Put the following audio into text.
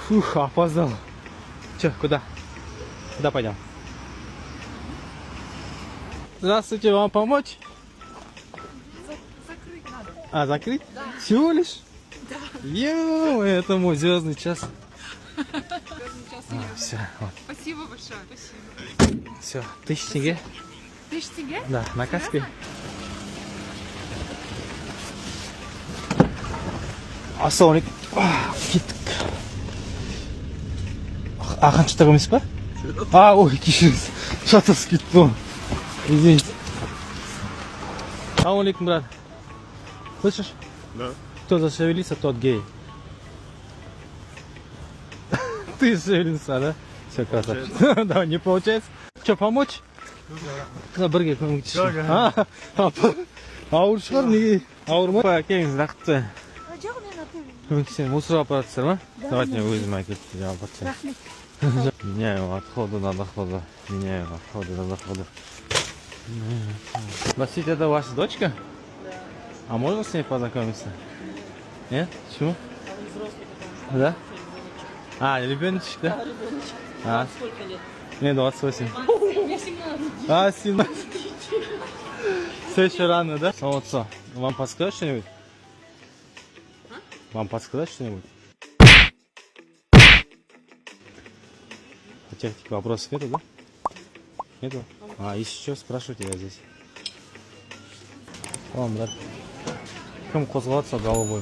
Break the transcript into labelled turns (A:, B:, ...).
A: Фух, опоздал. Че, куда? Куда пойдем? Здравствуйте, вам помочь?
B: Закрыть надо.
A: А, закрыть?
B: Да.
A: Всего лишь?
B: Да.
A: Ё, это мой звездный час.
B: Сейчас я-
A: Все, вот.
B: Спасибо большое. Спасибо.
A: Все, 1000 тенге.
B: 1000 тенге?
A: Да, на Каспий. Ассалаумалейкум. Кеттік. Қаншада емес па? Ой, кешіріңіз. Шатасып кетті ғой. Извините. Ассалаумалейкум, брат. Слышишь?
C: Да.
A: Кто зашевелится, тот гей. Ты шевелился, да? Все, красавчик. Да, не получается. Что, помочь? Бірге көмектесші. Ауыр шығар, неге? Ауыр ма? Келіңіз, рақытты. Көмектесемін. Мусор аппаратсыздар ма? Давайте я өзім әкеліп аппаратсыз. Меняем отходы на доходы. Меняем отходы на доходы. Простите, это ваша дочка? Да. А можно с ней познакомиться? Нет? Почему? Да? А, ребеночек, да? А, сколько лет? Мне 28. Мне 17. А, 17. Все еще рано, да? Ну вот что, вам подсказать что-нибудь? Вам подсказать что-нибудь? У тебя таких вопросов нету, да? Нету? А, если что, спрашивайте, я здесь. О, брат. Кім қозғалады сол головой?